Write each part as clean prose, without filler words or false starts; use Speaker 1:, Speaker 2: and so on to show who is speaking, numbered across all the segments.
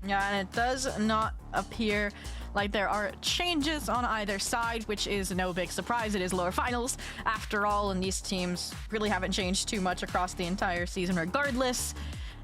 Speaker 1: Yeah, and it does not appear like there are changes on either side, which is no big surprise. It is lower finals after all, and these teams really haven't changed too much across the entire season regardless.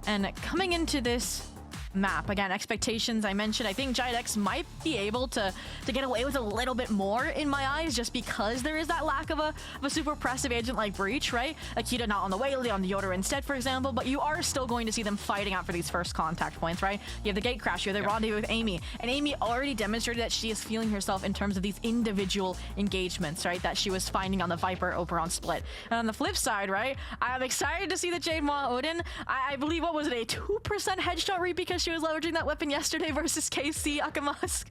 Speaker 1: And coming into this map, again, expectations I mentioned, I think GiantX might be able to get away with a little bit more in my eyes, just because there is that lack of a super oppressive agent like Breach, right? Akita not on the Whaley, on the Yoda instead, for example, but you are still going to see them fighting out for these first contact points, right? You have the gate crash, you have the rendezvous with Amy, and Amy already demonstrated that she is feeling herself in terms of these individual engagements, right? That she was finding on the Viper over on Split. And on the flip side, right, I'm excited to see the Jade Ma Odin. I believe, what was it, a 2% headshot rate because she was leveraging that weapon yesterday versus KC Akamask.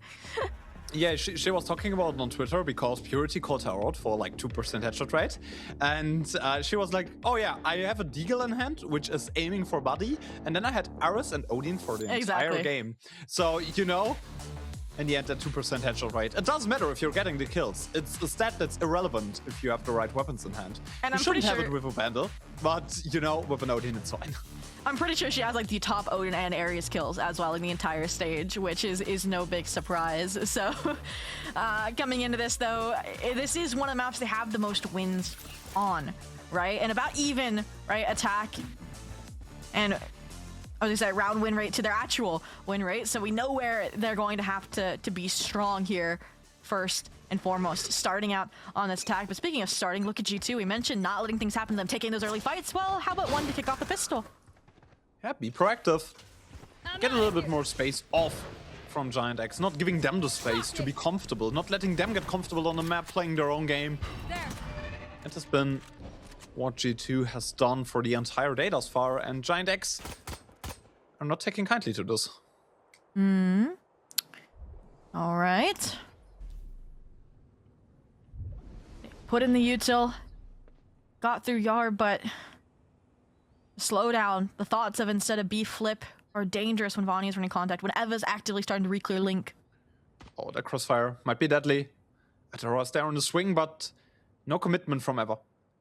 Speaker 2: Yeah, she was talking about it on Twitter because Purity called her out for like 2% headshot rate. And she was like, oh yeah, I have a Deagle in hand, which is aiming for body. And then I had Aris and Odin for the entire game. So, you know, in the end, that 2% headshot rate. It doesn't matter if you're getting the kills. It's a stat that's irrelevant if you have the right weapons in hand. And you shouldn't have it with a Vandal, but, you know, with an Odin, it's fine.
Speaker 1: I'm pretty sure she has like the top Odin and Ares kills as well in the entire stage, which is no big surprise. So coming into this though, this is one of the maps they have the most wins on, right? And about even, right, attack and I was gonna say round win rate to their actual win rate. So we know where they're going to have to be strong here first and foremost, starting out on this attack. But speaking of starting, look at G2. We mentioned not letting things happen to them, taking those early fights. Well, how about one to kick off the pistol?
Speaker 2: Yeah, be proactive. Get a little bit more space off from GiantX, not giving them the space to be comfortable, not letting them get comfortable on the map, playing their own game. That has been what G2 has done for the entire day thus far, and GiantX are not taking kindly to this.
Speaker 1: All right. Put in the util. Got through Yard, but slow down. The thoughts of instead of B flip are dangerous when Vani is running contact, when Eva's actively starting to re-clear Link.
Speaker 2: Oh, that crossfire might be deadly. Atara's there on the swing, but no commitment from Eva.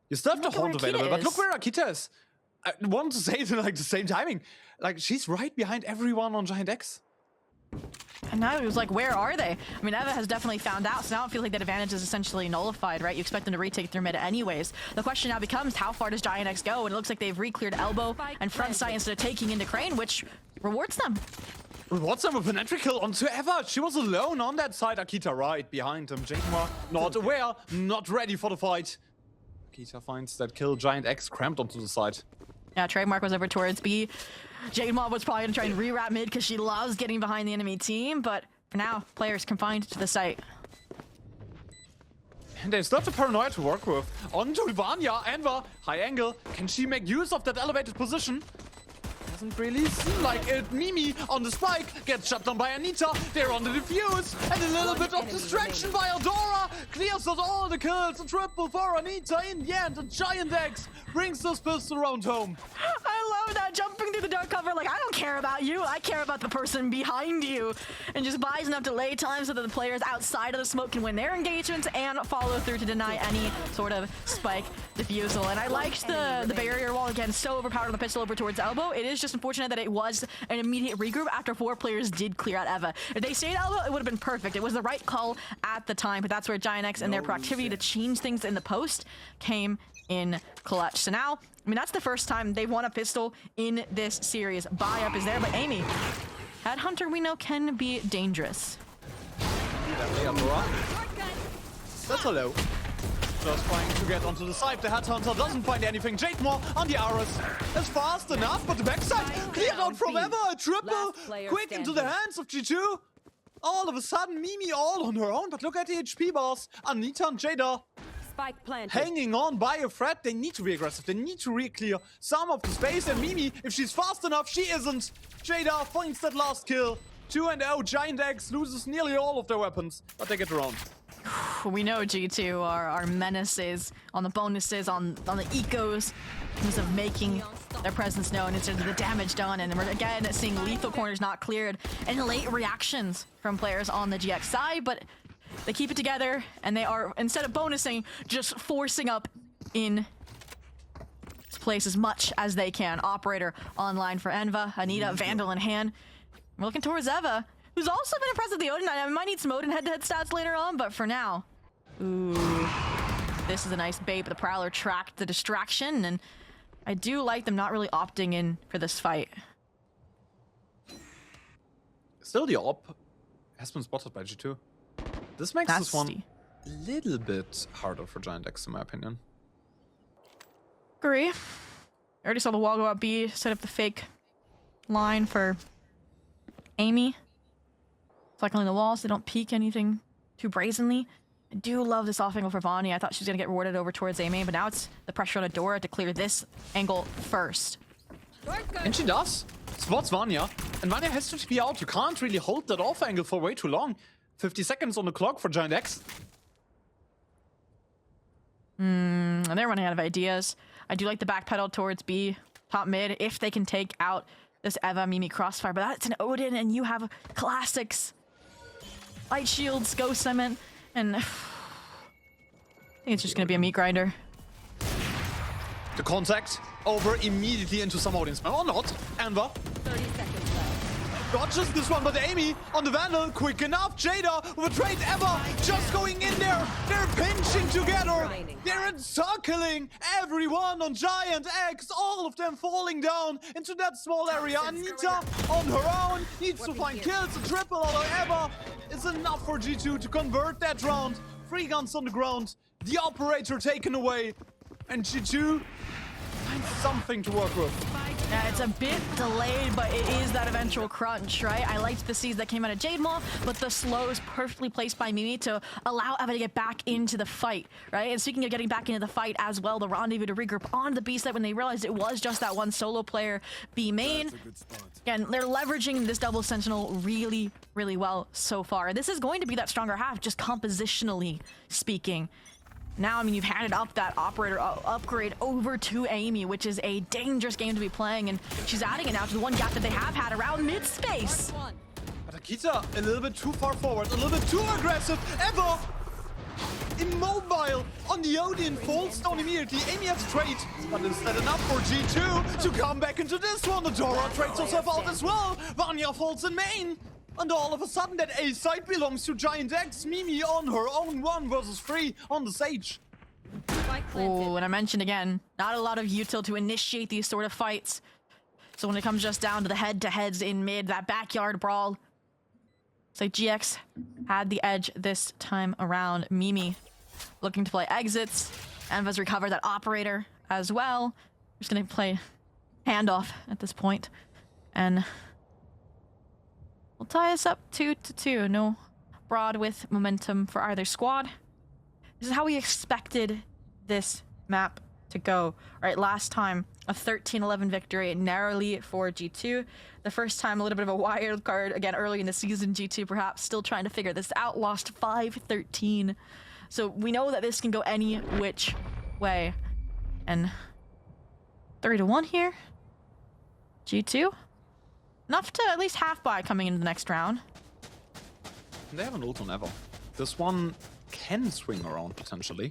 Speaker 2: You still have the Haunt available, but look where Akita is. I want to say it in like the same timing. Like, she's right behind everyone on GiantX.
Speaker 1: And now it was like, where are they? I mean, Eva has definitely found out, so now it feels like that advantage is essentially nullified, right? You expect them to retake their mid anyways. The question now becomes, how far does GiantX go? And it looks like they've re-cleared elbow and front sight instead of taking into Crane, which rewards them.
Speaker 2: Rewards them with an entry kill onto Eva. She was alone on that side. Akita right behind him. Jakemar not aware, not ready for the fight. Akita finds that kill. GiantX cramped onto the side.
Speaker 1: Yeah, Trademark was over towards B. Jade Mob was probably going to try and re-wrap mid because she loves getting behind the enemy team, but for now, players confined to the site.
Speaker 2: And there's not a paranoia to work with. On to Ivania, Anva, high angle. Can she make use of that elevated position? Doesn't really seem like it. Mimi on the spike, gets shut down by Anita. They're on the defuse, and a little bit of distraction by Eldora. Clears out all the kills, a triple for Anita. In the end, a GiantX brings this pistol round home.
Speaker 1: I love that, jumping through the dark cover, like, I don't care about you, I care about the person behind you. And just buys enough delay time so that the players outside of the smoke can win their engagements and follow through to deny any sort of spike defusal. And I liked the barrier wall, again, so overpowered on the pistol over towards elbow. It is just unfortunate that it was an immediate regroup after 4 players did clear out Eva. If they stayed elbow, it would have been perfect. It was the right call at the time, but that's where GiantX and their proactivity to change things in the post came in clutch. So now, I mean, that's the first time they've won a pistol in this series. Buy up is there, but Amy, Headhunter we know can be dangerous.
Speaker 2: That's hello. Just trying to get onto the side. The Headhunter doesn't find anything. Jakemar on the Aris is fast enough, but the backside cleared out from Eva. A triple quick into the hands of G2. All of a sudden, Mimi all on her own, but look at the HP bars. Anita and Jada hanging on by a thread. They need to be aggressive. They need to re-clear some of the space. And Mimi, if she's fast enough, she isn't. Jada finds that last kill. 2-0. GiantX loses nearly all of their weapons, but they get around.
Speaker 1: We know G2 are menaces on the bonuses, on the ecos, in terms of making their presence known instead of the damage done. And we're again seeing lethal corners not cleared and late reactions from players on the GX side, but they keep it together and they are, instead of bonusing, just forcing up in place as much as they can. Operator online for Enva, Anita, Vandal in hand. We're looking towards Eva, who's also been impressed with the Odin. I might need some Odin head-to-head stats later on, but for now... Ooh. This is a nice bait, but the Prowler tracked the distraction, and I do like them not really opting in for this fight.
Speaker 2: Still, the op has been spotted by G2. This makes this one a little bit harder for Giant X, in my opinion.
Speaker 1: Agree. I already saw the wall go up B, set up the fake line for Amy. Cycling the walls, so they don't peek anything too brazenly. I do love this off angle for Vanya. I thought she was going to get rewarded over towards Amy, but now it's the pressure on Adora to clear this angle first.
Speaker 2: And she does. Spots Vanya. And Vanya has to be out. You can't really hold that off angle for way too long. 50 seconds on the clock for Giant X.
Speaker 1: And they're running out of ideas. I do like the backpedal towards B, top mid, if they can take out this Eva Mimi crossfire. But that's an Odin, and you have classics. Light shields, Ghost Cement, and I think it's just going to be a meat grinder.
Speaker 2: The contact over immediately into some audience spam, or not. Anva
Speaker 3: 30 seconds left.
Speaker 2: dodges this one, but Amy on the Vandal, quick enough. Jada with a trade Eva just going in there. They're pinching together. They're encircling everyone on Giant X. All of them falling down into that small area. Anita on her own needs to find kills. A triple auto Eva is enough for G2 to convert that round. 3 guns on the ground. The operator taken away. And G2 finds something to work with.
Speaker 1: Yeah, it's a bit delayed, but it is that eventual crunch, right? I liked the seeds that came out of Jade Maw, but the slow is perfectly placed by Mimi to allow Eva to get back into the fight, right? And speaking of getting back into the fight as well, the rendezvous to regroup on the B side when they realized it was just that one solo player B main. Again, they're leveraging this double sentinel really, really well so far. This is going to be that stronger half, just compositionally speaking. Now, I mean, you've handed up that operator upgrade over to Amy, which is a dangerous game to be playing, and she's adding it now to the one gap that they have had around mid-space.
Speaker 2: But Akita a little bit too far forward, a little bit too aggressive. Eva immobile on the Odin, falls down immediately. Amy has trade, but is that enough for G2 to come back into this one? Adora trades herself out as well. Vanya falls in main. And all of a sudden that A side belongs to Giant X. Mimi on her own 1 versus 3 on the Sage.
Speaker 1: Oh, and I mentioned again, not a lot of util to initiate these sort of fights. So when it comes just down to the head-to-heads in mid, that backyard brawl, it's like GX had the edge this time around. Mimi looking to play exits. Enva's recovered that operator as well. Just gonna play handoff at this point. And we'll tie us up 2-2. No broad with momentum for either squad. This is how we expected this map to go. All right, last time a 13-11 victory narrowly for G2. The first time a little bit of a wild card again early in the season. G2 perhaps still trying to figure this out. Lost 5-13. So we know that this can go any which way. And 3-1 here. G2. Enough to at least half buy coming into the next round.
Speaker 2: They have an ult on Eva. This one can swing around potentially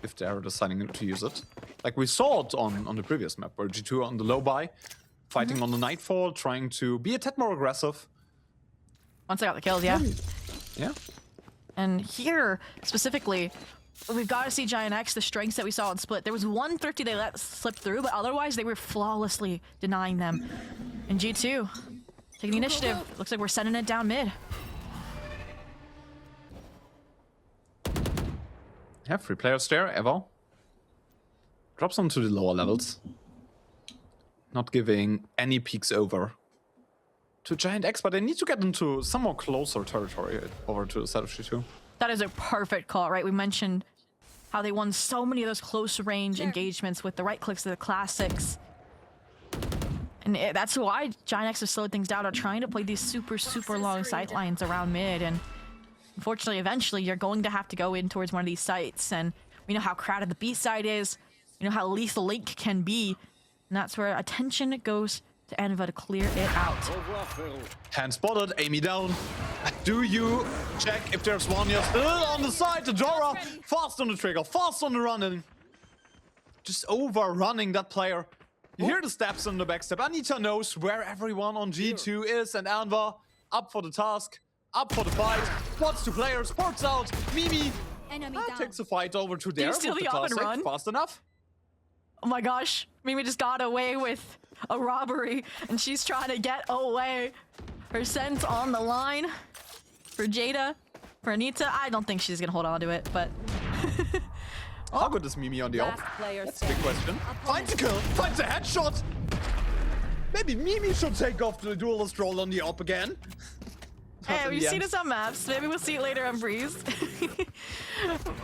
Speaker 2: if they're deciding to use it. Like we saw it on the previous map where G2 on the low buy, fighting on the Nightfall, trying to be a tad more aggressive.
Speaker 1: Once I got the kills, yeah.
Speaker 2: Yeah.
Speaker 1: And here, specifically, we've got to see Giant X, the strengths that we saw in Split. There was one thrifty they let slip through, but otherwise they were flawlessly denying them. And G2, taking the initiative. Looks like we're sending it down mid.
Speaker 2: Yeah, 3 players there, Eva. Drops them to the lower levels. Not giving any peeks over to Giant X, but they need to get into some more closer territory over to the side of G2.
Speaker 1: That is a perfect call, right? We mentioned how they won so many of those close range engagements with the right clicks of the classics. And that's why Giant X has slowed things down on trying to play these super, super long sight lines around mid. And unfortunately, eventually, you're going to have to go in towards one of these sites. And we know how crowded the B side is. You know how lethal Link can be. And that's where attention goes to Enva to clear it out.
Speaker 2: Hand spotted, Amy down. Do you check if there's one here still on the side? Adora fast on the trigger, fast on the run, and just overrunning that player. You hear the steps on the backstep. Anita knows where everyone on G2 is, and Anva up for the task, up for the fight. Spots two players, ports out. Mimi takes the fight over to there.
Speaker 1: steal
Speaker 2: with
Speaker 1: the up and run?
Speaker 2: Fast enough.
Speaker 1: Oh my gosh, Mimi just got away with a robbery, and she's trying to get away. Her scent on the line for Jada, for Anita. I don't think she's gonna hold on to it, but...
Speaker 2: How good is Mimi on the op? That's a big question. Finds a kill, finds a headshot. Maybe Mimi should take off the duelist role on the op again.
Speaker 1: Hey, we've seen it on maps. Maybe we'll see it later on Breeze.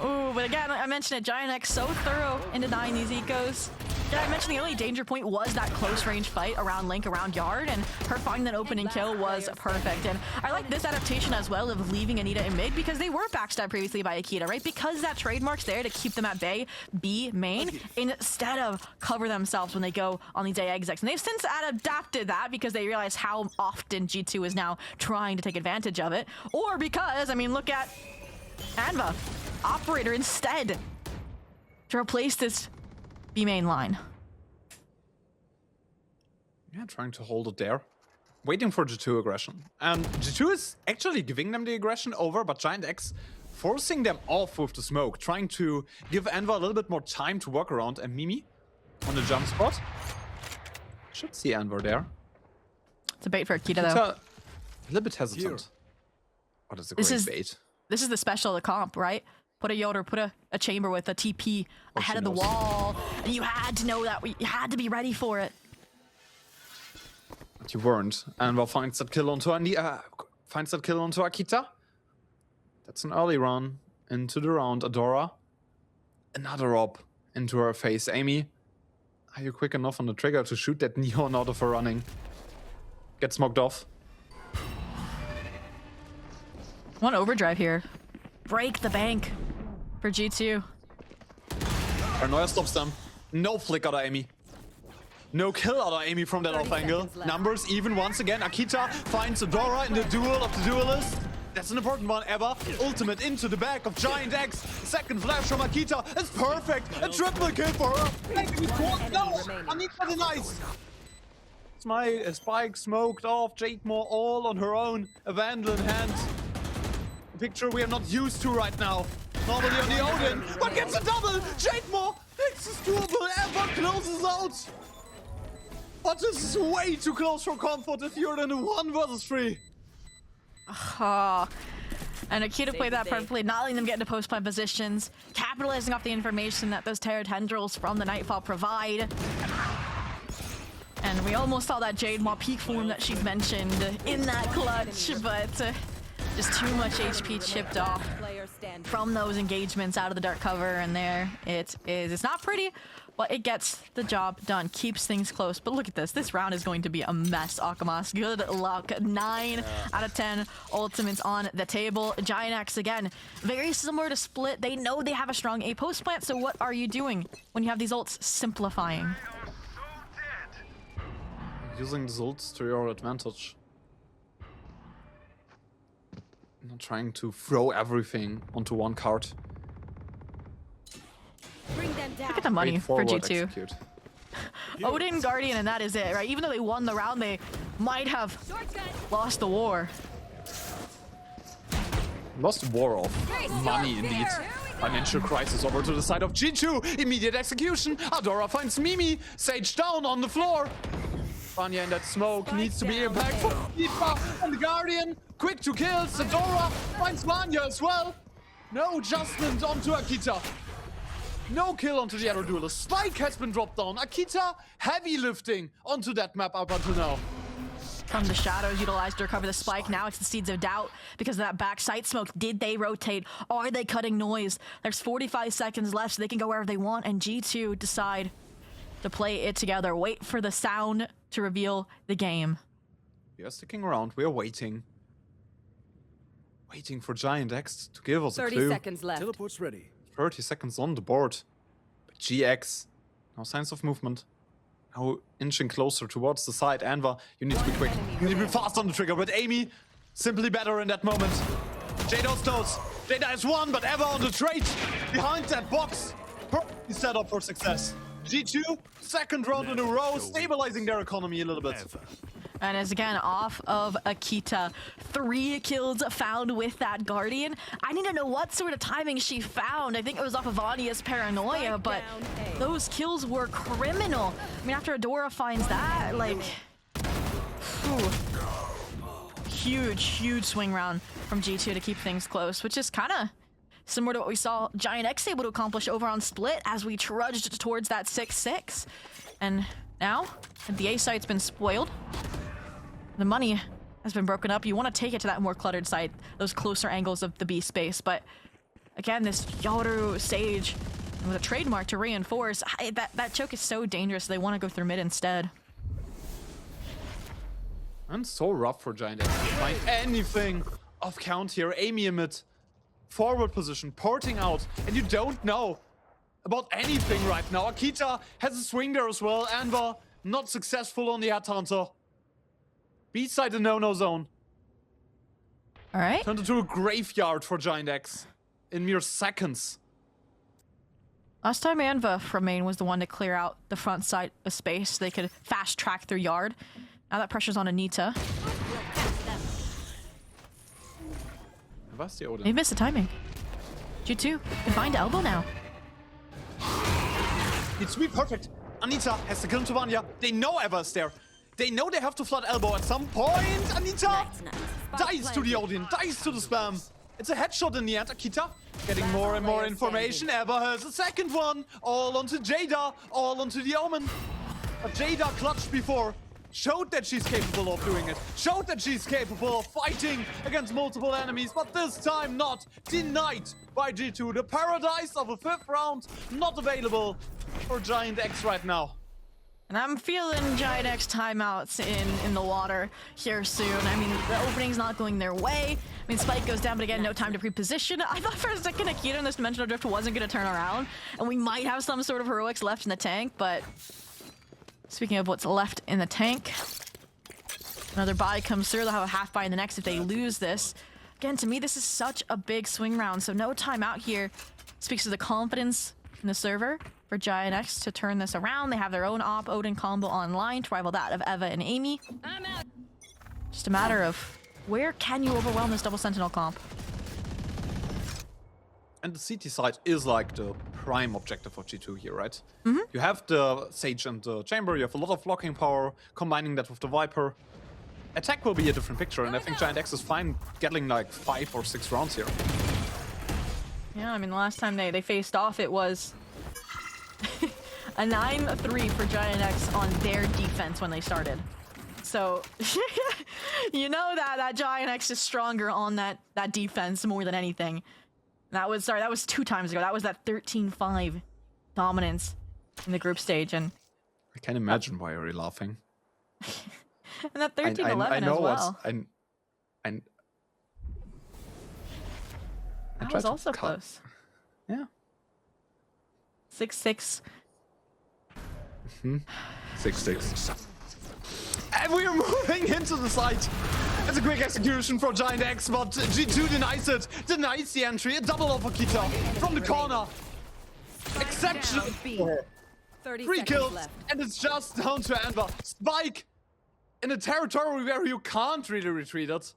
Speaker 1: Ooh, but again, I mentioned it. Giant X so thorough in denying these ecos. Yeah, I mentioned the only danger point was that close range fight around Link, around Yard, and her finding that opening kill was perfect. And I like this adaptation as well of leaving Anita in mid because they were backstabbed previously by Akita, right? Because that trademark's there to keep them at bay, B main, instead of cover themselves when they go on these A exits. And they've since adapted that because they realize how often G2 is now trying to take advantage of it. Or because, I mean, look at Anva, Operator instead to replace this B main line.
Speaker 2: Yeah, trying to hold it there. Waiting for G2 aggression. And G2 is actually giving them the aggression over, but Giant X forcing them off with the smoke, trying to give Anva a little bit more time to work around. And Mimi on the jump spot. Should see Anva there.
Speaker 1: It's a bait for Akita, though.
Speaker 2: A little bit hesitant. But it's a great bait.
Speaker 1: This is the special, the comp, right? Put a Yoder, put a chamber with a TP ahead of the wall. And you had to know that. You had to be ready for it.
Speaker 2: But you weren't. Anva finds that kill onto Akita. That's an early run into the round. Adora. Another op into her face. Amy, are you quick enough on the trigger to shoot that neon out of her running? Get smoked off.
Speaker 1: One overdrive here. Break the bank for G2.
Speaker 2: Paranoia stops them. No flick out of Amy. No kill out of Amy from that off angle. Numbers even once again. Akita finds Adora in the duel of the duelist. That's an important one ever. Ultimate into the back of Giant X. Second flash from Akita. It's perfect. A triple kill for her. No, Anita denies. My spike smoked off. Jade Moore all on her own. A Vandal in hand. A picture we are not used to right now. Normally on the Odin, but gets a double. Jade Moore. It's doable. Ever closes out. But this is way too close for comfort if you're in a 1 versus 3.
Speaker 1: And Akita played that perfectly, not letting them get into post-plant positions, capitalizing off the information that those Terror Tendrils from the Nightfall provide. And we almost saw that Jade Maw peak form that she's mentioned in that clutch, but just too much HP chipped off from those engagements out of the dark cover, and there it is. It's not pretty, but it gets the job done, keeps things close. But look at this. This round is going to be a mess, Akamas. Good luck. 9 out of 10 ultimates on the table. Giant X, again, very similar to Split. They know they have a strong A post plant, so what are you doing when you have these ults? Simplifying.
Speaker 2: Using the ults to your advantage. Not trying to throw everything onto one card.
Speaker 1: Look at the money for G2. Odin, Guardian, and that is it, right? Even though they won the round, they might have lost the war.
Speaker 2: Lost war of money, indeed. Financial crisis over to the side of G2. Immediate execution. Adora finds Mimi. Sage down on the floor. Vanya in that smoke needs to be impactful. Deepa and the Guardian. Quick to kill. Adora finds Vanya as well. No adjustment onto Akita. No kill onto the other duelist. Spike has been dropped down. Akita heavy lifting onto that map up until now.
Speaker 1: From the shadows, utilized to recover the spike. Now it's the Seeds of Doubt because of that backside smoke. Did they rotate? Are they cutting noise? There's 45 seconds left, so they can go wherever they want. And G2 decide to play it together. Wait for the sound to reveal the game.
Speaker 2: We are sticking around. We are waiting. Waiting for Giant X to give us a clue.
Speaker 3: 30 seconds left.
Speaker 4: Teleport's ready.
Speaker 2: 30 seconds on the board. But GX, no signs of movement. Now inching closer towards the side. Anva, you need to be quick. You need to be fast on the trigger. But Amy, simply better in that moment. Jada knows. Jada has won, but ever on the trade behind that box. Perfectly set up for success. G2, second round in a row, stabilizing their economy a little bit.
Speaker 1: And as again, off of Akita, 3 kills found with that Guardian. I need to know what sort of timing she found. I think it was off of Anya's Paranoia, but those kills were criminal. I mean, after Adora finds that, like, whew. Huge swing round from G2 to keep things close, which is kind of similar to what we saw Giant X able to accomplish over on Split as we trudged towards that 6-6. And now, the A site's been spoiled. The money has been broken up. You want to take it to that more cluttered site, those closer angles of the B space, but again, this Yoru Sage with a trademark to reinforce, that choke is so dangerous, they want to go through mid instead.
Speaker 2: And so rough for Giant X to find anything of count here. EMEA mid, forward position, porting out, and you don't know about anything right now. Akita has a swing there as well. Anva not successful on the Headhunter. B-side the no-no zone.
Speaker 1: All right.
Speaker 2: Turned into a graveyard for Giant X in mere seconds.
Speaker 1: Last time Anva from main was the one to clear out the front side of space so they could fast track through yard. Now that pressure's on Anita. They missed the timing. G2 can find elbow now.
Speaker 2: It's really perfect. Anita has to kill into Vanya. They know Eva is there. They know they have to flood elbow at some point. Anita dies to the Odin, dies to the spam. It's a headshot in the end. Akita getting more and more information. Eva has a second one. All onto Jada, all onto the Omen. But Jada clutched before. Showed that she's capable of doing it. Showed that she's capable of fighting against multiple enemies, but this time not. Denied by G2. The paradise of a 5th round not available for Giant X right now.
Speaker 1: And I'm feeling Giant X timeouts in the water here soon. I mean, the opening's not going their way. I mean, Spike goes down, but again, no time to pre-position. I thought for a second Akita in this Dimensional Drift wasn't going to turn around, and we might have some sort of heroics left in the tank, but speaking of what's left in the tank, another buy comes through. They'll have a half buy in the next if they lose this. Again, to me, this is such a big swing round, so no timeout here speaks to the confidence in the server for Giant X to turn this around. They have their own op Odin combo online to rival that of Eva and Amy. Just a matter of where can you overwhelm this double Sentinel comp?
Speaker 2: And the CT side is like the prime objective for G2 here, right?
Speaker 1: Mm-hmm.
Speaker 2: You have the Sage and the Chamber, you have a lot of blocking power, combining that with the Viper. Attack will be a different picture, and I think Giant X is fine getting like 5 or 6 rounds here.
Speaker 1: Yeah, I mean, the last time they faced off, it was a 9-3 for Giant X on their defense when they started. So, you know that Giant X is stronger on that defense more than anything. That was 2 times ago. That was that 13-5 dominance in the group stage, and
Speaker 2: I can't imagine why you're laughing.
Speaker 1: and that 13-11
Speaker 2: I know
Speaker 1: as well. That was also close.
Speaker 2: Yeah.
Speaker 1: 6-6.
Speaker 2: 6-6. And we are moving into the site. It's a quick execution for Giant X, but G2 denies it. Denies the entry. A double off Akita from the corner. Exceptional. 3 kills, and it's just down to Anva. Spike in a territory where you can't really retreat it.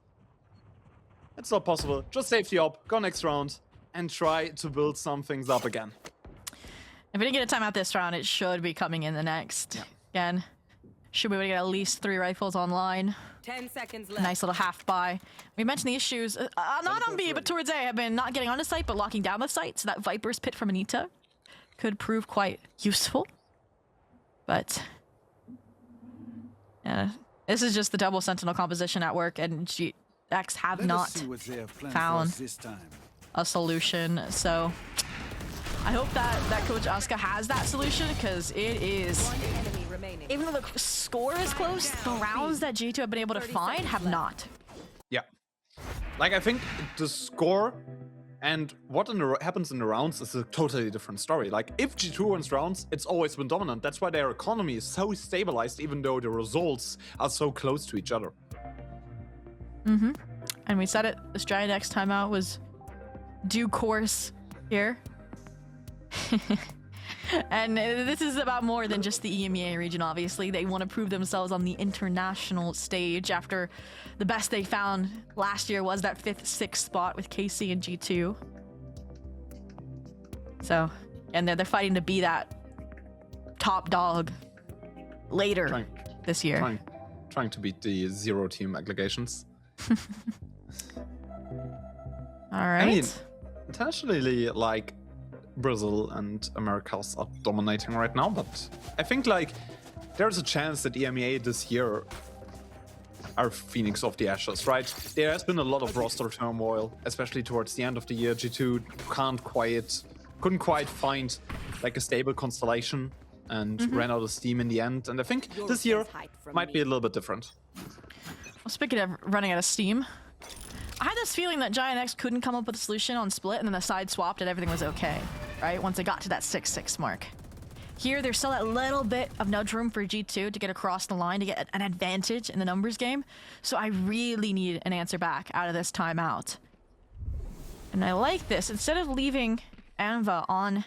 Speaker 2: It's not possible. Just save the op, go next round, and try to build some things up again.
Speaker 1: If we didn't get a timeout this round, it should be coming in the next. Yeah. Again, should be able to get at least 3 rifles online.
Speaker 3: 10 seconds left.
Speaker 1: Nice little half buy. We mentioned the issues, not on B, but towards A, have been not getting on the site, but locking down the site. So that Viper's Pit from Anita could prove quite useful. But yeah, this is just the double Sentinel composition at work, and GX have not found a solution. So I hope that Coach Asuka has that solution, because it is, even though the score is close, the rounds that G2 have been able to find have not.
Speaker 2: Yeah. Like, I think the score and what happens in the rounds is a totally different story. Like, if G2 wins rounds, it's always been dominant. That's why their economy is so stabilized, even though the results are so close to each other.
Speaker 1: Mm-hmm. And we said it, this Giant X timeout was due course here. And this is about more than just the EMEA region, obviously. They want to prove themselves on the international stage after the best they found last year was that 5th, 6th spot with KC and G2. So, and they're fighting to be that top dog later this year.
Speaker 2: Trying to beat the 0-team aggregations.
Speaker 1: All right.
Speaker 2: I mean, intentionally, like, Brazil and Americas are dominating right now, but I think, like, there's a chance that EMEA this year are Phoenix of the Ashes, right? There has been a lot of roster turmoil, especially towards the end of the year. G2 couldn't quite find, like, a stable constellation and ran out of steam in the end. And I think this year might be a little bit different.
Speaker 1: Well, speaking of running out of steam, I had this feeling that Giant X couldn't come up with a solution on split, and then the side swapped and everything was okay, right? Once they got to that 6-6 mark. Here, there's still that little bit of nudge room for G2 to get across the line, to get an advantage in the numbers game. So I really need an answer back out of this timeout. And I like this. Instead of leaving Anva on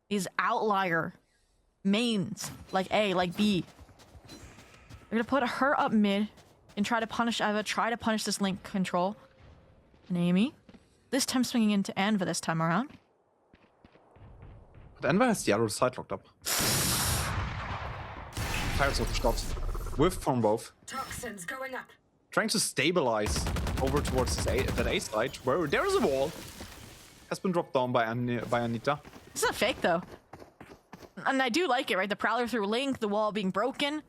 Speaker 1: these outlier mains, like A, like B, they're gonna put her up mid and try to punish Eva, try to punish this link control. And Amy, this time swinging into Anva this time around.
Speaker 2: But Anva has the other side locked up. Fires of the shots. Whiff from both.
Speaker 3: Toxins going up.
Speaker 2: Trying to stabilize over towards that A side, where there is a wall. Has been dropped down by Anita.
Speaker 1: This is a fake, though. And I do like it, right? The Prowler through Link, the wall being broken.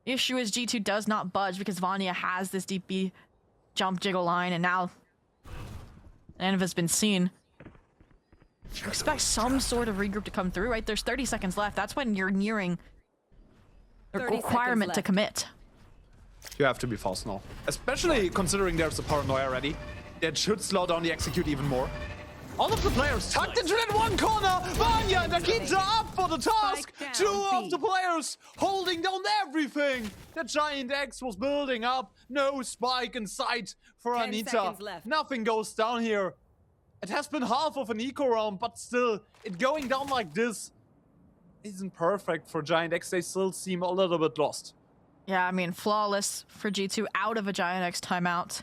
Speaker 1: The issue is G2 does not budge because Vanya has this deep B jump jiggle line, and now Anva's been seen. You expect some sort of regroup to come through, right? There's 30 seconds left. That's when you're nearing the requirement to commit.
Speaker 2: You have to be fast now. Especially considering there's a paranoia ready. That should slow down the execute even more. All of the players tucked into that one corner. Vanya and Akita up for the task. Two of the players holding down everything. The Giant X was building up. No spike in sight for Anita. Nothing goes down here. It has been half of an eco round, but still, it going down like this isn't perfect for Giant X. They still seem a little bit lost.
Speaker 1: Yeah, I mean, flawless for G2 out of a Giant X timeout.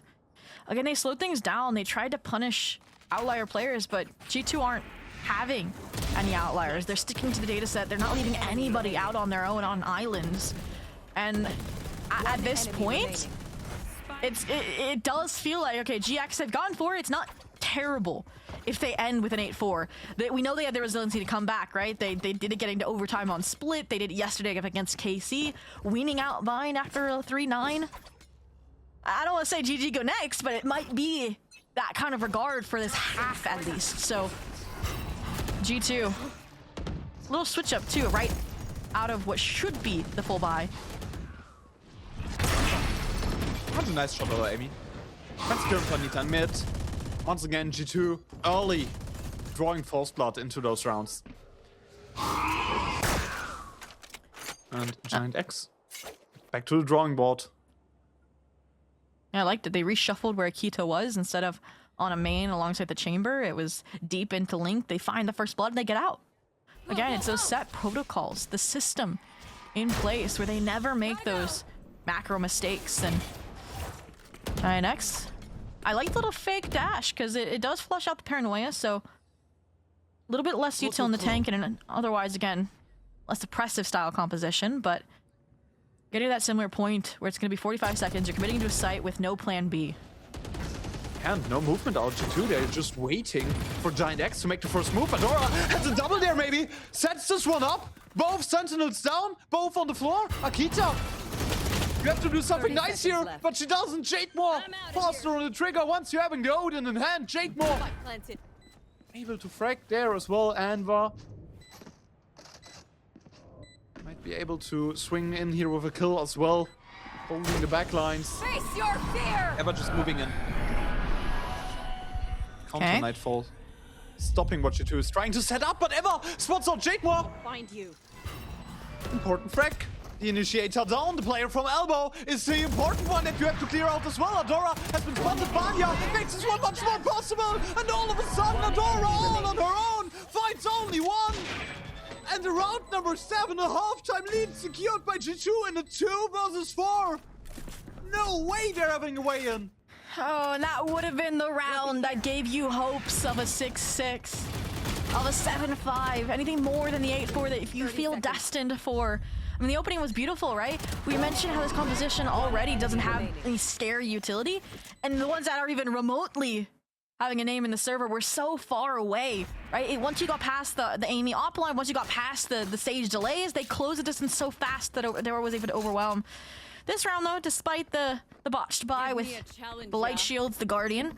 Speaker 1: Again, they slowed things down. They tried to punish outlier players, but G2 aren't having any outliers. They're sticking to the data set. They're not leaving anybody out on their own on islands. And at this point, it does feel like, okay, GX have gone for it. It's not terrible if they end with an 8-4. We know they had the resiliency to come back, right? They did it getting to overtime on split. They did it yesterday against KC, weaning out Vine after a 3-9. I don't want to say GG go next, but it might be that kind of regard for this half at least. So G2, a little switch up too, right out of what should be the full buy.
Speaker 2: That's a nice shot over Amy. That's good for Anita mid. Once again, G2 early drawing false blood into those rounds. And Giant X back to the drawing board.
Speaker 1: Yeah, I liked it. They reshuffled where Akita was instead of on a main alongside the chamber. It was deep into Link. They find the first blood and they get out. Again, it's those set protocols, the system in place where they never make those macro mistakes. And Giant X, I like the little fake dash because it does flush out the paranoia, so a little bit less util in the tank and an otherwise, again, less oppressive style composition, but getting to that similar point where it's going to be 45 seconds, you're committing to a site with no plan B.
Speaker 2: And no movement out of G2, they're just waiting for Giant X to make the first move. Adora has a double there maybe, sets this one up. Both Sentinels down, both on the floor. Akita, you have to do something nice here, but she doesn't. Jademore faster on the trigger once you're having the Odin in hand. Jademore able to frag there as well. Anva might be able to swing in here with a kill as well. Holding the backlines.
Speaker 3: Face your fear!
Speaker 2: Eva just moving in. Counter Nightfall. Stopping what G2 is trying to set up, but Eva spots out Jademore.
Speaker 3: Find you.
Speaker 2: Important frag. The initiator down. The player from elbow is the important one that you have to clear out as well. Adora has been spotted. Vanya makes this one much more possible. And all of a sudden, Adora all on her own finds only one. And the round number 7, a halftime lead secured by G2 in a 2 versus 4. No way they're having a weigh-in.
Speaker 1: Oh, and that would have been the round that gave you hopes of a 6-6, of a 7-5, anything more than the 8-4 that if you feel destined for. I mean, the opening was beautiful, right? We mentioned how this composition already doesn't have any scary utility, and the ones that are even remotely having a name in the server were so far away, right? Once you got past the Amy op line, once you got past the stage delays, they closed the distance so fast that they was able to overwhelm. This round, though, despite the botched buy with the light shields, the Guardian,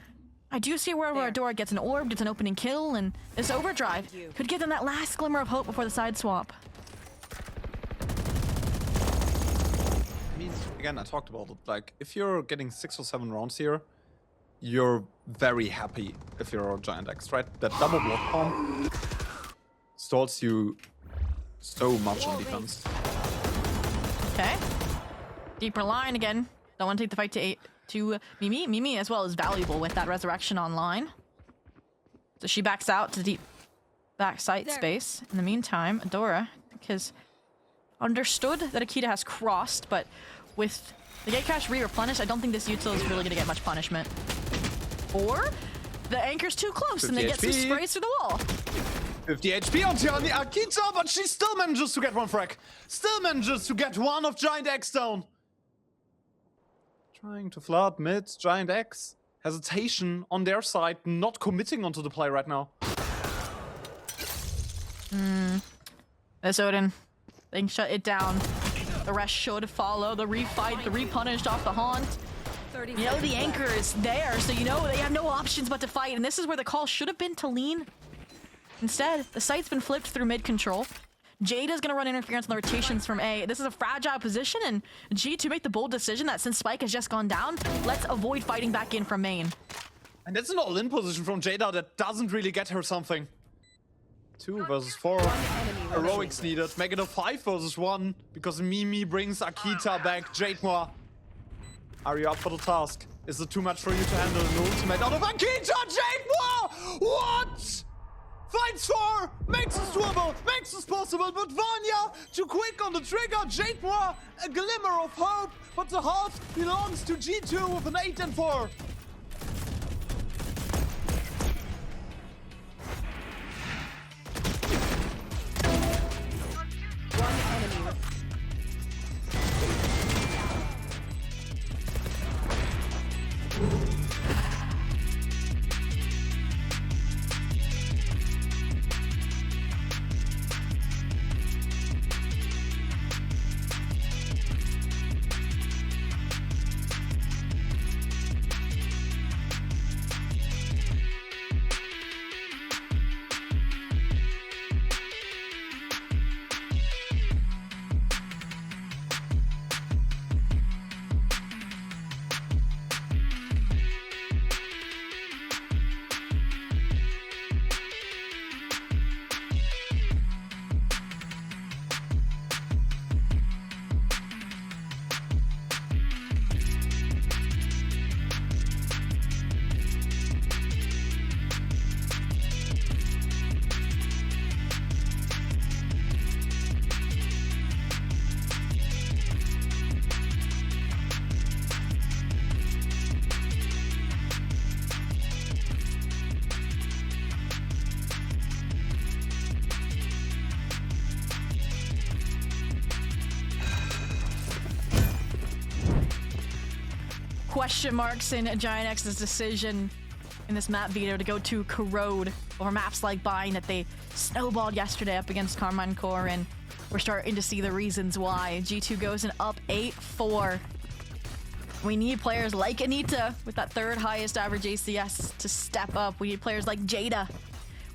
Speaker 1: I do see where Adora gets an orb, gets an opening kill, and this overdrive could give them that last glimmer of hope before the side swap.
Speaker 2: I mean, again, I talked about it. Like, if you're getting 6 or 7 rounds here, you're very happy if you're a Giant X, right? That double block bomb stalls you so much on defense.
Speaker 1: Okay. Deeper line again. Don't want to take the fight to Mimi. Mimi as well is valuable with that resurrection online. So she backs out to deep back site space. In the meantime, Adora has understood that Akita has crossed, but with the gate cache re-replenished, I don't think this util is really going to get much punishment. Or the anchor's too close and they get some sprays through the wall.
Speaker 2: 50 HP on Tiani Akita, but she still manages to get one frag. Still manages to get one of Giant X down. Trying to flirt mid, Giant X. Hesitation on their side, not committing onto the play right now.
Speaker 1: This Odin. They can shut it down. The rest should follow. The refight, the repunished off the haunt. You know the anchor is there, so you know they have no options but to fight. And this is where the call should have been to lean. Instead, the site's been flipped through mid control. Jada's gonna run interference on the rotations from A. This is a fragile position, and G2 make the bold decision that since Spike has just gone down, let's avoid fighting back in from main.
Speaker 2: And that's an all-in position from Jada that doesn't really get her something. 2 versus 4. Heroics needed. Make it a 5 versus 1 because Mimi brings Akita back. Jademore, are you up for the task? Is it too much for you to handle an ultimate out of Akita? Jademore! What? Fights for, makes this doable, makes this possible, but Vanya too quick on the trigger. Jademore, a glimmer of hope, but the heart belongs to G2 with an 8 and 4.
Speaker 1: Question marks in Giant X's decision in this map veto to go to Corrode over maps like Bind that they snowballed yesterday up against Carmine Core, and we're starting to see the reasons why. G2 goes in up 8-4. We need players like Anita with that 3rd highest average ACS to step up. We need players like Jada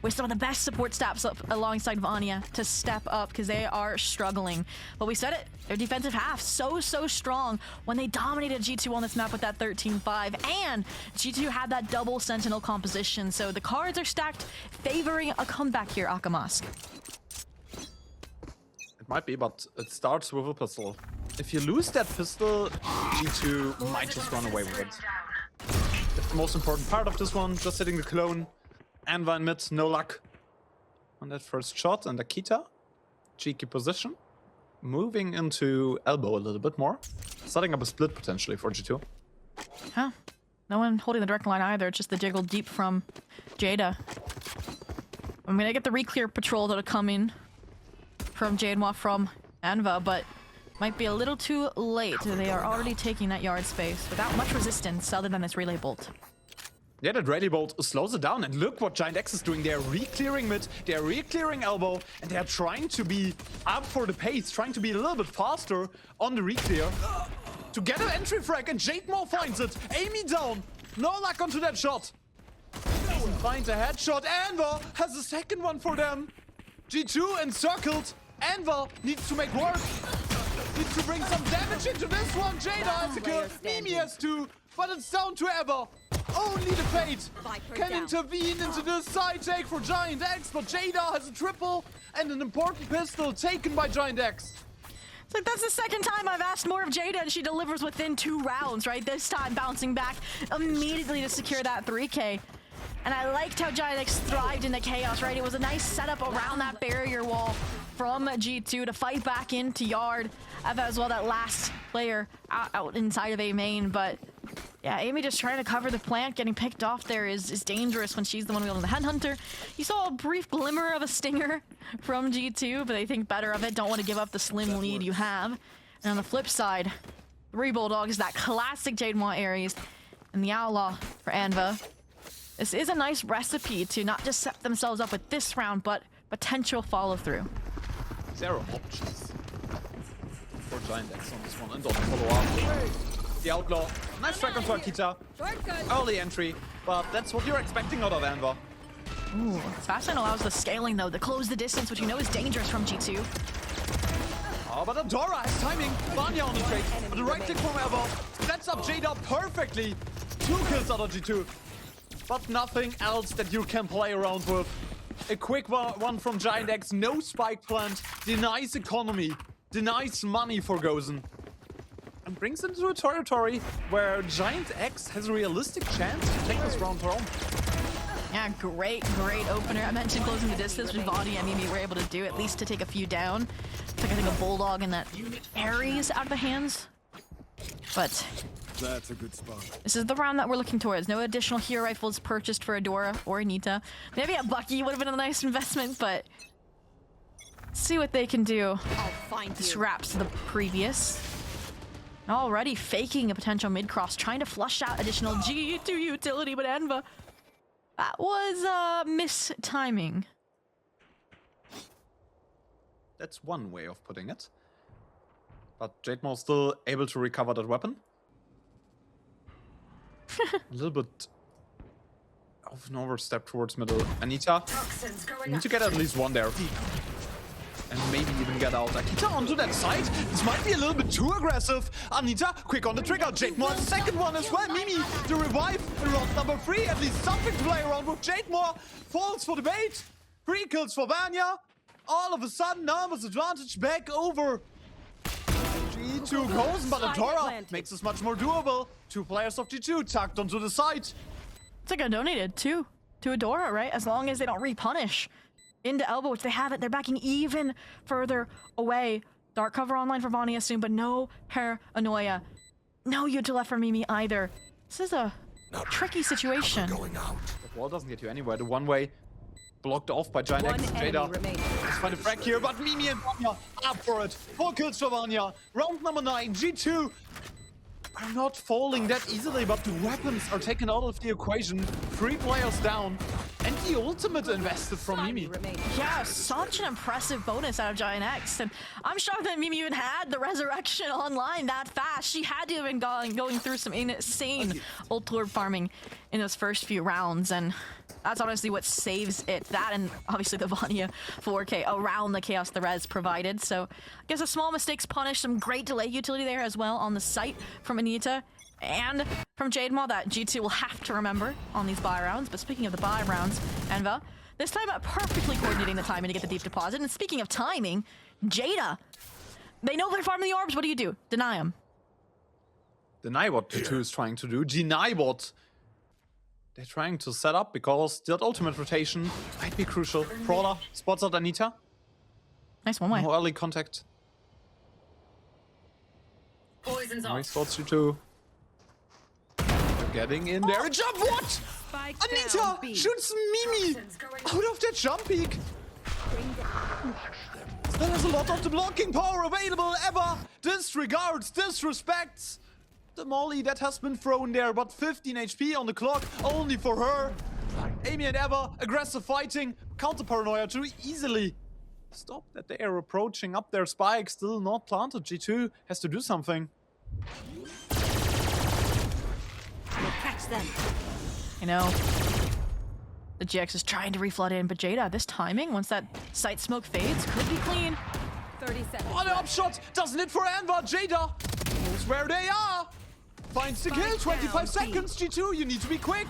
Speaker 1: with some of the best support stats up alongside Vanya to step up because they are struggling. But we said it, their defensive half so strong when they dominated G2 on this map with that 13-5, and G2 had that double sentinel composition, so the cards are stacked favoring a comeback here, Akamask.
Speaker 2: It might be, but it starts with a pistol. If you lose that pistol, G2 might just run away with it. It's the most important part of this one, just hitting the clone. Anva in mid, no luck on that first shot, and Akita cheeky position. Moving into elbow a little bit more. Setting up a split potentially for G2.
Speaker 1: Huh. No one holding the direct line either. It's just the jiggle deep from Jada. I'm gonna get the re-clear patrol that'll come in from Jademwa from Anva, but might be a little too late. They are already taking that yard space without much resistance other than this relay bolt.
Speaker 2: Yeah, that rally bolt slows it down, and look what Giant X is doing. They're re-clearing mid, they're re-clearing elbow, and they're trying to be up for the pace, trying to be a little bit faster on the re-clear. To get an entry frag, and Jademwa finds it. Amy down. No luck onto that shot. Doesn't find a headshot. Anva has a second one for them. G2 encircled. Anva needs to make work. Needs to bring some damage into this one. Jada has a kill. Mimi has two. But it's down to Ever. Only the Fate can intervene into this side take for Giant X. But Jada has a triple and an important pistol taken by Giant X.
Speaker 1: It's like, that's the second time I've asked more of Jada and she delivers within 2 rounds, right? This time bouncing back immediately to secure that 3K. And I liked how Giant X thrived in the chaos, right? It was a nice setup around that barrier wall from G2 to fight back into Yard as well, that last player out inside of A main. But yeah, Amy just trying to cover the plant, getting picked off there is dangerous when she's the one wielding the Headhunter. You saw a brief glimmer of a stinger from G2, but they think better of it, don't want to give up the slim lead you have. And on the flip side, 3 Bulldogs, that classic Jademwa Ares, and the Outlaw for Anva. This is a nice recipe to not just set themselves up with this round, but potential follow-through.
Speaker 2: 0 options for Giant X on this one, and don't follow up. The Outlaw, nice track onto Akita. Early entry, but that's what you're expecting out of Anva.
Speaker 1: Ooh, Fastline allows the scaling though to close the distance, which you know is dangerous from G2.
Speaker 2: Oh, but Adora has timing. Vanya on the trade, but the right click from Ever sets up Jada perfectly. 2 kills out of G2. But nothing else that you can play around with. A quick one from Giant X, no spike plant, denies economy, denies money for Gozen. And brings them to a territory where Giant X has a realistic chance to take this round home.
Speaker 1: Yeah, great opener. I mentioned closing the distance, which Vadi and Mimi were able to do, at least to take a few down. Took, I think, a Bulldog and that Ares out of the hands. But
Speaker 4: that's a good spot.
Speaker 1: This is the round that we're looking towards. No additional hero rifles purchased for Adora or Anita. Maybe a Bucky would have been a nice investment, but see what they can do.
Speaker 3: I'll find you.
Speaker 1: Scraps the previous. Already faking a potential mid-cross, trying to flush out additional G2 utility, but Anva, that was mis-timing.
Speaker 2: That's one way of putting it. But Jademwa still able to recover that weapon. A little bit of an overstep towards middle. Anita, you need to get at least one there. And maybe even get out. Akita onto that side. This might be a little bit too aggressive. Anita, quick on the trigger. Jademwa, second one as well. Mimi, the revive in round number 3. At least something to play around with. Jademwa falls for the bait. 3 kills for Vanya. All of a sudden, numbers advantage back over G2 Gozen, but Adora makes this much more doable. 2 players of G2 tucked onto the side.
Speaker 1: It's like I donated to Adora, right? As long as they don't repunish into elbow, which they haven't. They're backing even further away. Dark cover online for Vanya soon, but no paranoia. No util left for Mimi either. This is a tricky situation.
Speaker 2: The wall doesn't get you anywhere. The one-way blocked off by Giant X. Jada. Let's find a frag here, but Mimi and Vanya up for it. 4 kills for Vanya. Round number 9. G2 are not falling that easily, but the weapons are taken out of the equation. 3 players down. And the ultimate invested from Mimi.
Speaker 1: Yeah, such an impressive bonus out of Giant X. And I'm shocked that Mimi even had the resurrection online that fast. She had to have been going through some insane ult orb farming in those first few rounds. And that's honestly what saves it. That and obviously the Vanya 4K around the chaos the res provided. So I guess a small mistakes punish. Some great delay utility there as well on the site from Anita. And from Jademwa that G2 will have to remember on these buy rounds. But speaking of the buy rounds, Anva, this time perfectly coordinating the timing to get the deep deposit. And speaking of timing, Jada, they know they're farming the orbs. What do? Deny them.
Speaker 2: Deny what G2 is trying to do. Deny what they're trying to set up, because that ultimate rotation might be crucial. Crawler spots out Anita.
Speaker 1: Nice one way.
Speaker 2: No early contact.
Speaker 3: Poison's off.
Speaker 2: Nice thoughts, G2. Getting in there. Jump, what?
Speaker 4: Spike
Speaker 2: Anita
Speaker 4: down B.
Speaker 2: shoots Mimi
Speaker 3: Poison's going
Speaker 2: out of that jump peak. Still has a lot of the blocking power available. Ever disregards, disrespects the molly that has been thrown there, but 15 HP on the clock only for her. Amy and Eva, aggressive fighting, counter paranoia too easily. Stop that they are approaching up their spike, still not planted. G2 has to do something.
Speaker 4: We'll catch them.
Speaker 1: You know, the GX is trying to reflood in, but Jada, this timing, once that site smoke fades, could be clean.
Speaker 4: 30 seconds.
Speaker 2: Oh, the upshot doesn't hit for Anva. Jada knows where they are. Finds the kill. 25 seconds. G2, you need to be quick.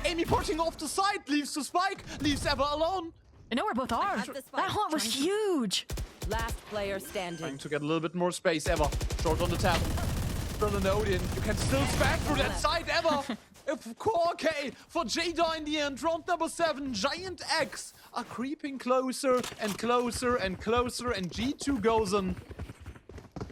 Speaker 2: Amy porting off the side, leaves the spike, leaves Eva alone.
Speaker 1: I know where both are.
Speaker 4: had the spike.
Speaker 1: That haunt was huge.
Speaker 4: Last player standing.
Speaker 2: Trying to get a little bit more space. Eva short on the tap. Still an Odin. You can still spec through that side. Eva. Okay, for Jada in the end. Round number 7. Giant X are creeping closer and closer and closer. And G2 Gozen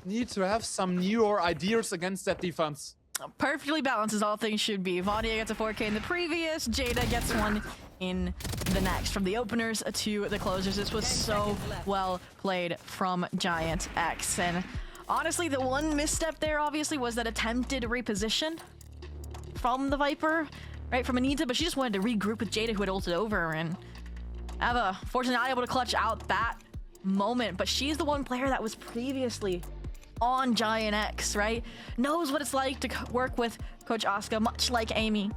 Speaker 2: need to have some newer ideas against that defense.
Speaker 1: Perfectly balanced as all things should be. Vanya gets a 4K in the previous. Jada gets one in the next. From the openers to the closers. This was so well played from Giant X. And honestly, the one misstep there obviously was that attempted reposition from the Viper, right, from Anita, but she just wanted to regroup with Jada, who had ulted over, and Eva, fortunately not able to clutch out that moment, but she's the one player that was previously on Giant X, right? Knows what it's like to work with Coach Asuka, much like Amy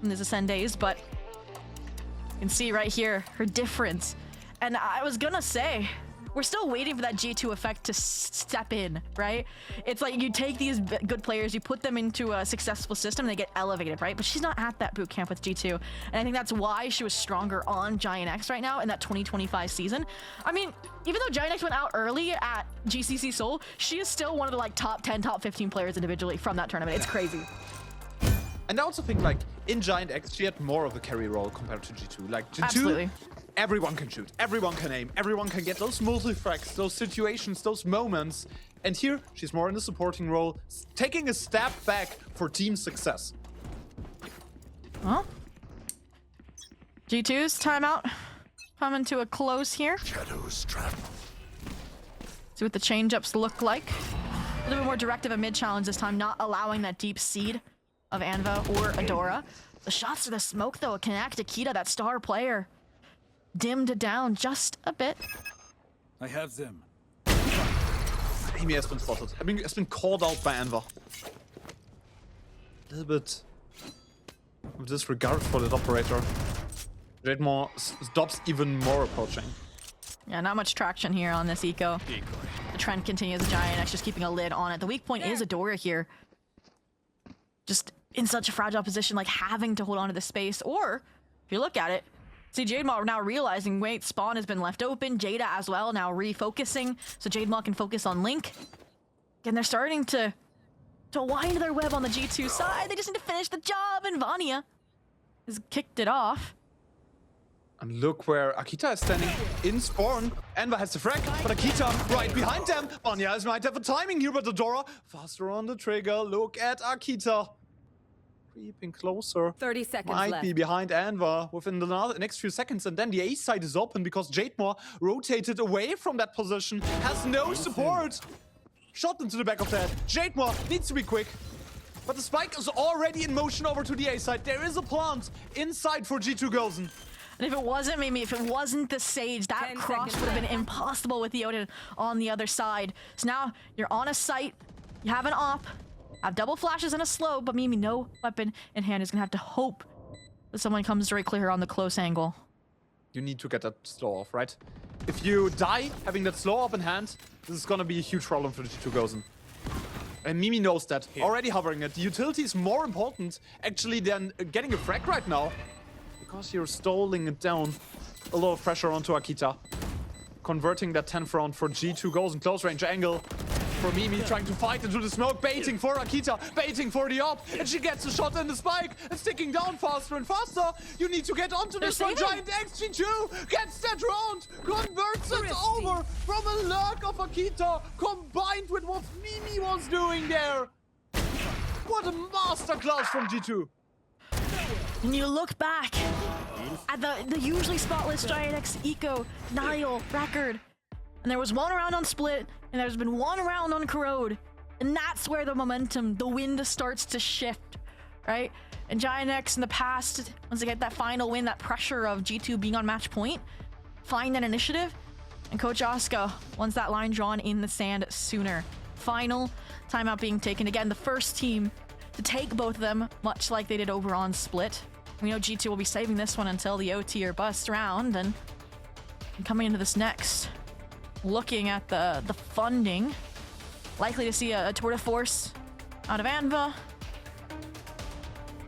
Speaker 1: in the Ascend days, but you can see right here her difference. And I was gonna say, we're still waiting for that G2 effect to step in, right? It's like you take these good players, you put them into a successful system, and they get elevated, right? But she's not at that boot camp with G2. And I think that's why she was stronger on Giant X right now in that 2025 season. I mean, even though Giant X went out early at GCC Seoul, she is still one of the like top 10, top 15 players individually from that tournament. It's crazy.
Speaker 2: And I also think, like, in Giant X, she had more of a carry role compared to G2. Like, G2,
Speaker 1: Absolutely.
Speaker 2: everyone can shoot, everyone can aim, everyone can get those multi-frags, those situations, those moments. And here, she's more in the supporting role, taking a step back for team success.
Speaker 1: Well, G2's timeout coming to a close here.
Speaker 5: Shadows trap.
Speaker 1: See what the change-ups look like. A little bit more directive at mid-challenge this time, not allowing that deep seed of Anva or Adora. The shots to the smoke, though, connect Akita, that star player, dimmed down just a bit.
Speaker 5: I have them.
Speaker 2: Amy has been spotted. I mean, has been called out by Anva. A little bit of disregard for that operator. Jademore stops even more approaching.
Speaker 1: Yeah, not much traction here on this eco. The trend continues. Giant X just keeping a lid on it. The weak point is Adora here. Just in such a fragile position, like having to hold on to the space. Or, if you look at it, see Jademore now realizing, wait, spawn has been left open. Jada as well, now refocusing. So Jademore can focus on Link. And they're starting to wind their web on the G2 side. They just need to finish the job, and Vanya has kicked it off.
Speaker 2: And look where Akita is standing in spawn. Anva has the frag, but Akita right behind them. Vanya might have a timing here, but Adora faster on the trigger. Look at Akita. Creeping closer.
Speaker 4: 30 seconds
Speaker 2: Might
Speaker 4: left.
Speaker 2: be behind Anva within the next few seconds, and then the A side is open because Jademore rotated away from that position, has no support. Shot into the back of the head. Jademore needs to be quick. But the spike is already in motion over to the A side. There is a plant inside for G2 Gozen.
Speaker 1: And if it wasn't Mimi, if it wasn't the Sage, that
Speaker 4: 10
Speaker 1: cross
Speaker 4: seconds
Speaker 1: would have been
Speaker 4: left.
Speaker 1: impossible with the Odin on the other side. So now you're on a site, you have an op, have double flashes and a slow, but Mimi, no weapon in hand, is gonna have to hope that someone comes to right clear her on the close angle.
Speaker 2: You need to get that slow off, right? If you die having that slow up in hand, this is gonna be a huge problem for the G2 Gozen. And Mimi knows that. Already hovering it. The utility is more important, actually, than getting a frag right now. Because you're stalling it down. A lot of pressure onto Akita. Converting that 10th round for G2 Gozen. Close range angle. for Mimi, trying to fight into the smoke, baiting for Akita, baiting for the op, and she gets a shot in the spike. It's ticking down faster and faster. You need to get onto this one. Giant XG2 gets that round, converts it over from a lurk of Akita, combined with what Mimi was doing there. What a masterclass from G2.
Speaker 1: And you look back at the usually spotless Giant X Eco Nile record, and there was one round on Split, and there's been one round on Corrode, and that's where the momentum, the wind starts to shift, right? And Giant X in the past, once they get that final win, that pressure of G2 being on match point, find that initiative, and Coach Oscar wants that line drawn in the sand sooner. Final timeout being taken. Again, the first team to take both of them, much like they did over on Split. We know G2 will be saving this one until the OT or bust round, and coming into this next, looking at the funding, likely to see a tour de force out of Anva.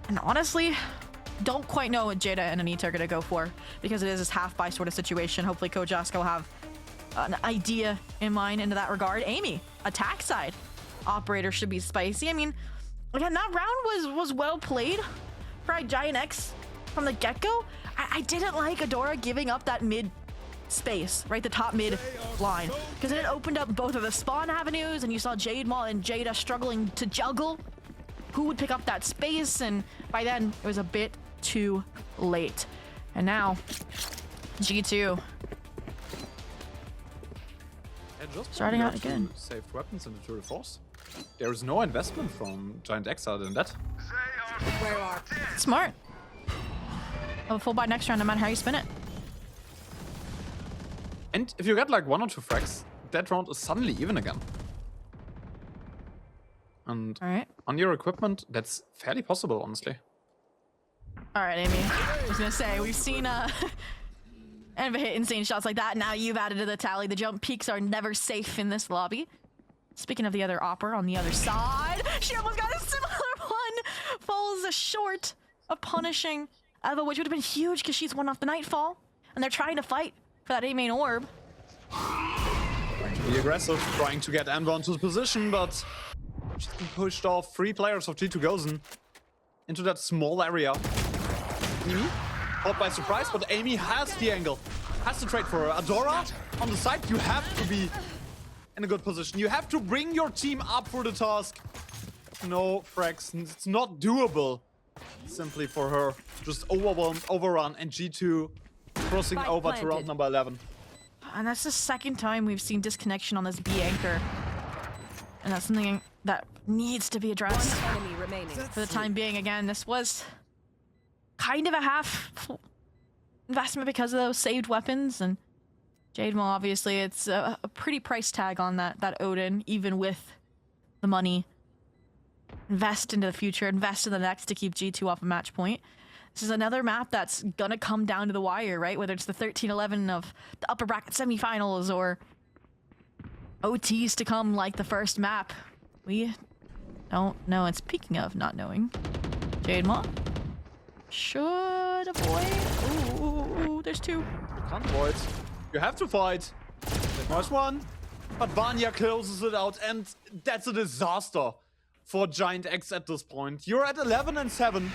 Speaker 1: And honestly, don't quite know what Jada and Anita are going to go for, because it is this half-buy sort of situation. Hopefully Coach Oscar will have an idea in mind into that regard. Amy, attack side operator, should be spicy. I mean, again, that round was well played for Giant X from the get-go. I didn't like Adora giving up that mid space, right? The top mid line, because it opened up both of the spawn avenues, and you saw Jade Maul and Jada struggling to juggle who would pick up that space, and by then it was a bit too late. And now G2 starting out again.
Speaker 2: Saved weapons in the tour de force. There is no investment from Giant X other than that.
Speaker 1: Smart. Have a full buy next round, no matter how you spin it.
Speaker 2: And if you get like 1 or 2 frags, that round is suddenly even again. And on your equipment, that's fairly possible, honestly.
Speaker 1: All right, Amy. I was gonna say, we've seen Enva hit insane shots like that. Now you've added to the tally. The jump peaks are never safe in this lobby. Speaking of the other opper on the other side, she almost got a similar one. Falls short of punishing Eva, which would have been huge because she's one off the Nightfall. And they're trying to fight for that A-main orb.
Speaker 2: Trying to be aggressive, trying to get Enva into the position, but she's been pushed off. 3 players of G2 Gozen into that small area. Mimi caught by surprise, but Amy has the angle. Has to trade for her. Adora on the side, you have to be in a good position. You have to bring your team up for the task. No frags, it's not doable. Simply for her. Just overwhelmed, overrun, and G2 crossing over to round number 11.
Speaker 1: And that's the second time we've seen disconnection on this B anchor. And that's something that needs to be addressed.
Speaker 4: One enemy remaining.
Speaker 1: For the time being, again, this was kind of a half investment because of those saved weapons. And Jade Maul, obviously, it's a pretty price tag on that Odin, even with the money. Invest into the future, invest in the next to keep G2 off a match point. This is another map that's gonna come down to the wire, right? Whether it's the 13-11 of the upper bracket semifinals or OTs to come like the first map. We don't know. And speaking of not knowing, Jade Maul should avoid. Ooh, there's 2.
Speaker 2: You can't avoid. You have to fight. There's 1. But Vanya closes it out, and that's a disaster for Giant X at this point. You're at 11 and 7.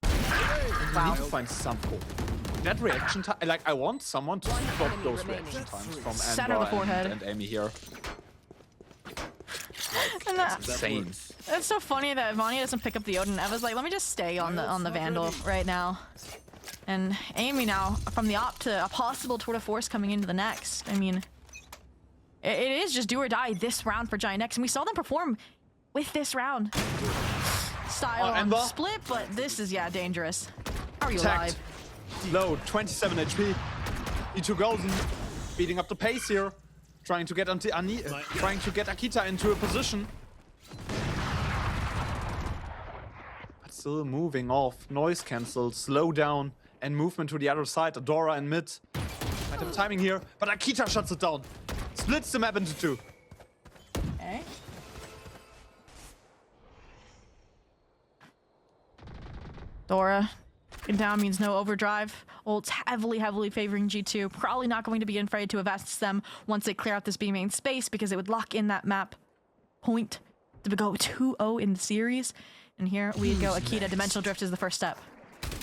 Speaker 2: You need to find something. That reaction time, like, I want someone to stop those reaction times from
Speaker 1: Center of the forehead.
Speaker 2: and Amy here.
Speaker 1: And
Speaker 2: That's insane.
Speaker 1: It's so funny that Vanya doesn't pick up the Odin. Eva's like, let me just stay on the Vandal right now. And Amy now, from the op to a possible tour de force coming into the next. I mean, it is just do or die this round for Giant X. And we saw them perform with this round style on
Speaker 2: Ember.
Speaker 1: Split, but this is, yeah, dangerous. How are you
Speaker 2: Tagged.
Speaker 1: alive?
Speaker 2: Low, 27 HP. E2 Gozen beating up the pace here. Trying to get trying to get Akita into a position. But still moving off. Noise cancel, slow down, and movement to the other side. Adora in mid. Might have timing here, but Akita shuts it down. Splits the map into 2.
Speaker 1: Okay. Dora Locking down means no overdrive. Ult's heavily favoring G2. Probably not going to be afraid to invest them once they clear out this B main space because it would lock in that map point to go 2-0 in the series. And here we go. Akita, Dimensional Drift is the first step.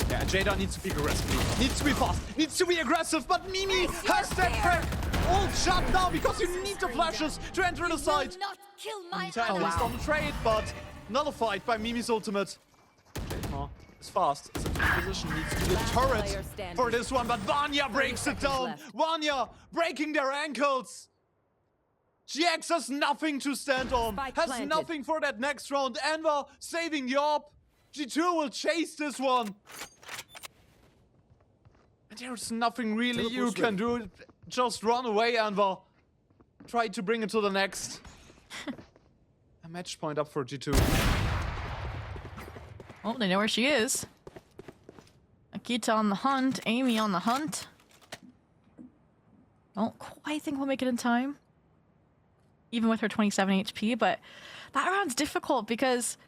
Speaker 2: Yeah, Jada needs to be aggressive. Needs to be fast. Needs to be aggressive. But Mimi has that crack. Ult shut down because you need the flashes to enter the site.
Speaker 3: Not kill my
Speaker 2: Time is on the trade, but another fight by Mimi's ultimate. Jada is fast. Is in position. Needs to be a turret for this one. But Vanya breaks it down. Vanya breaking their ankles. GX has nothing to stand on. Has nothing for that next round. Enver saving the AWP. G2 will chase this one. And there's nothing really you can do. Just run away, Enver. Try to bring it to the next. A match point up for G2.
Speaker 1: Oh, they know where she is. Akita on the hunt. Amy on the hunt. Don't quite think we'll make it in time. Even with her 27 HP, but that round's difficult because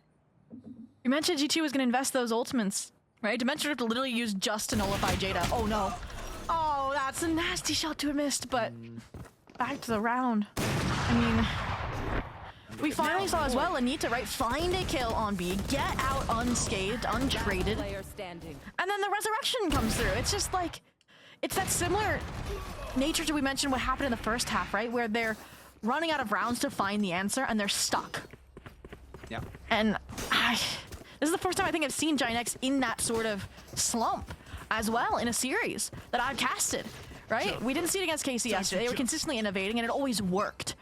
Speaker 1: you mentioned G2 was going to invest those ultimates, right? Dimension Drift literally used just to nullify Jada. Oh no. Oh, that's a nasty shot to have missed, but back to the round. I mean, we finally saw as well Anita, right? Find a kill on B, get out unscathed, untraded, and then the resurrection comes through. It's just like, it's that similar nature to we mentioned what happened in the first half, right? Where they're running out of rounds to find the answer and they're stuck.
Speaker 2: Yeah.
Speaker 1: And this is the first time I think I've seen Giant X in that sort of slump as well in a series that I've casted, right? We didn't see it against KC yesterday. They were consistently innovating and it always worked.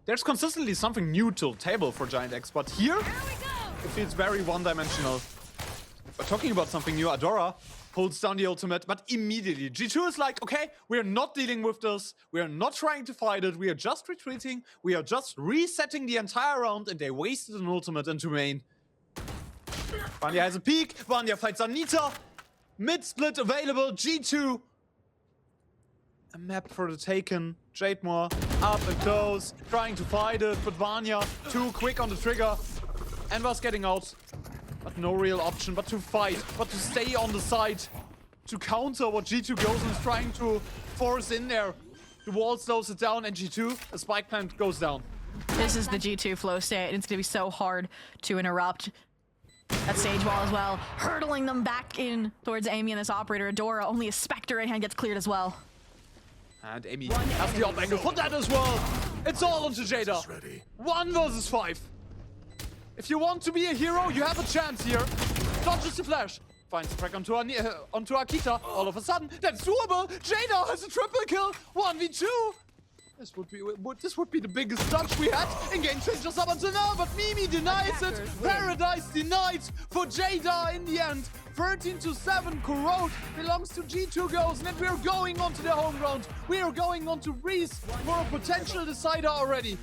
Speaker 2: There's consistently something new to the table for Giant X, but here it feels very one-dimensional. But talking about something new, Adora holds down the ultimate, but immediately G2 is like, okay, we're not dealing with this. We are not trying to fight it. We are just retreating. We are just resetting the entire round, and they wasted an ultimate into main. Vanya has a peek. Vanya fights Anita. Mid-split available. G2. A map for the taken. Jademore up and close, trying to fight it, but Vanya too quick on the trigger. Enver's getting out. But no real option but to fight, but to stay on the side, to counter what G2 Gozen is trying to force in there. The wall slows it down, and G2, a spike plant goes down.
Speaker 1: This is the G2 flow state, and it's going to be so hard to interrupt that stage wall as well. Hurtling them back in towards Amy and this operator, Adora. Only a Spectre right hand gets cleared as well.
Speaker 2: And Amy has the op angle for that as well. It's all onto Jada. 1 versus 5. If you want to be a hero, you have a chance here. Not just a flash. Finds the track onto Akita. All of a sudden, that's doable. Jada has a triple kill. 1v2. This would be the biggest dodge we had in Game Changers up until now, but Mimi denies it. Paradise denied for Jada in the end. 13-7, Corrode belongs to G2 Gozen, and we're going on to the home ground. We are going on to Breeze for a potential decider already.